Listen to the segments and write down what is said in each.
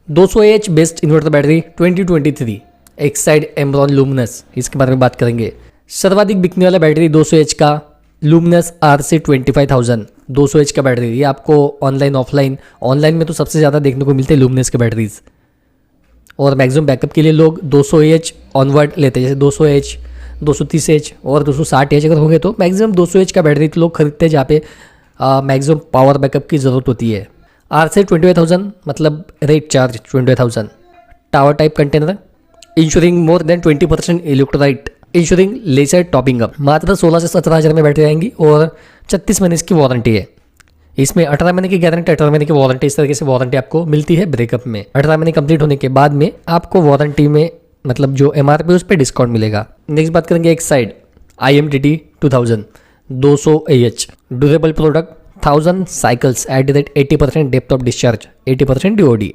200 best inverter battery 2023 Exide Amaron Luminous, इसके बारे में बात करेंगे। सर्वाधिक बिकने वाला बैटरी 200 का लुमिनस RC 25,000 200 का बैटरी। ये आपको ऑनलाइन ऑनलाइन में तो सबसे ज़्यादा देखने को मिलते हैं लुमिनस के बैटरीज, और मैक्सिमम बैकअप के लिए लोग 200 ऑनवर्ड लेते हैं, जैसे 200 230 और 260 अगर होंगे तो मैक्सिमम 200 का बैटरी लोग खरीदते हैं, जहाँ पे मैक्सिमम पावर बैकअप की ज़रूरत होती है। RC 25,000 मतलब rate charge 25,000, tower type container, ensuring more than 20% electrolyte, ensuring lesser topping up. मात्र 16 से 17 हज़ार में बैटरी आएंगी और 36 महीने इसकी वारंटी है। इसमें 18 महीने की गारंटी, 18 महीने की वारंटी, इस तरीके से वारंटी आपको मिलती है ब्रेकअप में। 18 महीने कंप्लीट होने के बाद में आपको वारंटी में मतलब जो MRP उस पर डिस्काउंट मिलेगा। नेक्स्ट बात करेंगे Exide IMTT 2000 200 durable product, 1000 cycles at the rate 80% depth of discharge, 80% DOD,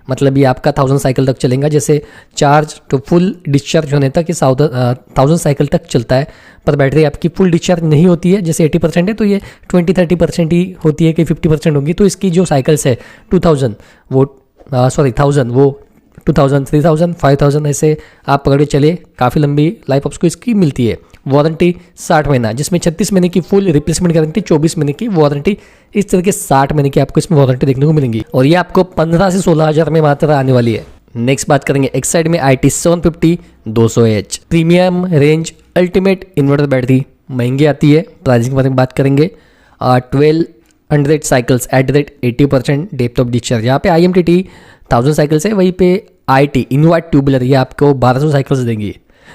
मतलब ये आपका 1000 साइकिल तक चलेगा। जैसे चार्ज तो फुल डिस्चार्ज होने तक ये 1000 साइकिल तक चलता है, पर बैटरी आपकी फुल डिस्चार्ज नहीं होती है। जैसे 80% है तो ये 20-30% ही होती है कि 50% होगी। तो इसकी जो साइकिल्स है 1000 वो 2000 3000 5000 ऐसे आप पकड़ के चले, काफ़ी लंबी लाइफ आपको इसकी मिलती है। वारंटी 60 महीना, जिसमें 36 महीने की फुल रिप्लेसमेंट गारंटी, 24 महीने की वारंटी, इस तरह के 60 महीने की आपको इसमें वारंटी देखने को मिलेंगी, और ये आपको 15 से 16 हज़ार में मात्र आने वाली है। नेक्स्ट बात करेंगे एक्साइड में IT 750 200 premium range ultimate inverter battery, महंगी आती है। प्राइसिंग के बारे में बात करेंगे। 1200 cycles at the rate 80% depth of discharge, यहाँ पे IMTT 1000 साइकिल्स है, वहीं पे IT इनवर्ट ट्यूबुलर ये आपको 1200 साइकिल्स देंगी,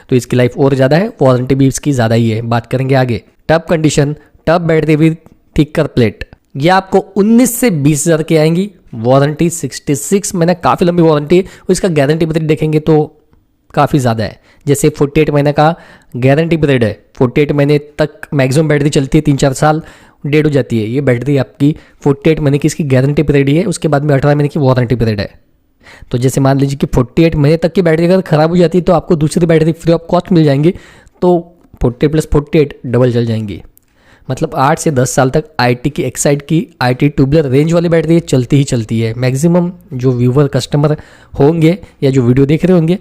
तो इसकी लाइफ और ज़्यादा है, वारंटी भी इसकी ज़्यादा ही है। बात करेंगे आगे tub condition, tub battery with thicker plate, ये आपको 19 से 20 हज़ार की आएंगी। वारंटी 66 महीने, काफ़ी लंबी वारंटी है। और इसका गारंटी पीरियड देखेंगे तो काफ़ी ज़्यादा है, जैसे 48 महीने का गारंटी पीरियड है। 48 महीने तक मैक्सिमम बैटरी चलती है, 3-4 साल डेड हो जाती है। ये बैटरी आपकी 48 महीने की इसकी गारंटी पीरियड ही है, उसके बाद में 18 महीने की वारंटी पीरियड है। तो जैसे मान लीजिए कि 48 महीने तक की बैटरी अगर ख़राब हो जाती है तो आपको दूसरी बैटरी फ्री ऑफ कॉस्ट मिल जाएंगी, तो 48 + 48 डबल चल जाएंगी। मतलब 8 से 10 साल तक IT की एक्साइड की IT ट्यूबुलर रेंज वाली बैटरी चलती ही चलती है। मैक्सिमम जो व्यूवर कस्टमर होंगे या जो वीडियो देख रहे होंगे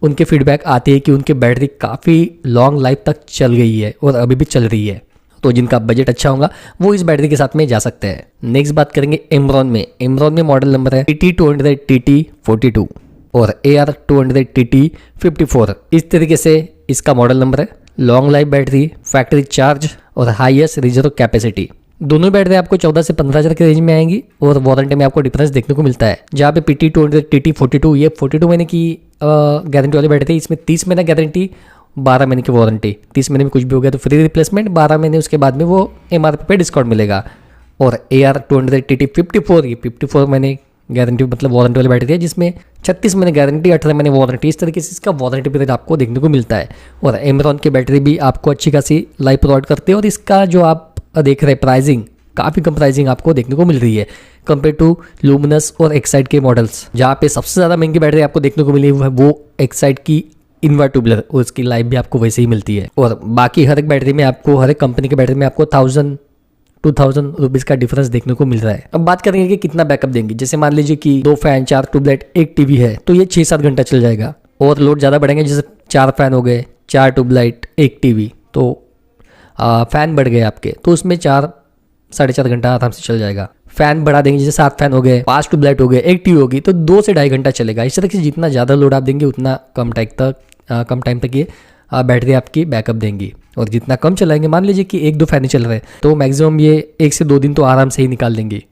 उनके फीडबैक आते हैं कि उनकी बैटरी काफ़ी लॉन्ग लाइफ तक चल गई है और अभी भी चल रही है। तो जिनका बजट अच्छा होगा वो इस बैटरी के साथ में जा सकते हैं। नेक्स्ट बात करेंगे एमरॉन में। एमरॉन में मॉडल नंबर है AT200TT42 और AR200TT54, इस तरीके से इसका मॉडल नंबर है। Long life battery, factory charge और हाईएस्ट रिजर्व कैपेसिटी, दोनों बैटरी आपको 14 से 15 हज़ार की रेंज में आएंगी, और वारंटी में आपको डिफरेंस देखने को मिलता है। जहाँ पे PT200TT42 ये 42 महीने की गारंटी वाली बैटरी, इसमें 30 महीने गारंटी, 12 महीने की वारंटी। 30 महीने में कुछ भी हो गया तो फ्री रिप्लेसमेंट, 12 महीने उसके बाद में वो MRP पे डिस्काउंट मिलेगा। और AR200TT54 ये 54 महीने गारंटी मतलब वारंटी वाली बैटरी है, जिसमें 36 महीने गारंटी, 18 महीने वारंटी, इस तरीके से इसका वारंटी पीरियड आपको देखने को मिलता है। और एमरॉन की बैटरी भी आपको अच्छी खासी लाइफ प्रोवाइड करते हैं, और इसका जो आप देख रहे हैं प्राइसिंग, काफ़ी कम प्राइसिंग आपको देखने को मिल रही है कंपेयर टू लुमिनस और एक्साइड के मॉडल्स। जहाँ पे सबसे ज़्यादा महंगी बैटरी आपको देखने को मिली है वो एक्साइड की इनवर्ट ट्यूबुलर, और उसकी लाइफ भी आपको वैसे ही मिलती है। और बाकी हर एक बैटरी में आपको, हर एक कंपनी की बैटरी में आपको 1000-2000 रुपीज़ का डिफरेंस देखने को मिल रहा है। अब बात करेंगे कि कितना बैकअप देंगे। जैसे मान लीजिए कि 2 फैन, 4 ट्यूबलाइट, 1 टीवी है, तो ये 6-7 घंटा चल जाएगा। और लोड ज़्यादा बढ़ेंगे, जैसे 4 फैन हो गए, 4 ट्यूबलाइट, 1 टीवी, तो फैन बढ़ गए आपके, तो उसमें 4-4.5 घंटा आराम से चल जाएगा। फैन बढ़ा देंगे, जैसे 7 फैन हो गए, 5 ट्यूबलाइट हो गए, 1 टीवी होगी, तो 2 से 2.5 घंटा चलेगा। इस तरह से जितना ज़्यादा लोड आप देंगे उतना कम टाइम तक ये बैटरी आपकी बैकअप देंगी। और जितना कम चलाएंगे, मान लीजिए कि 1-2 फैन ही चल रहे हैं, तो मैक्सिमम ये 1 से 2 दिन तो आराम से ही निकाल देंगी।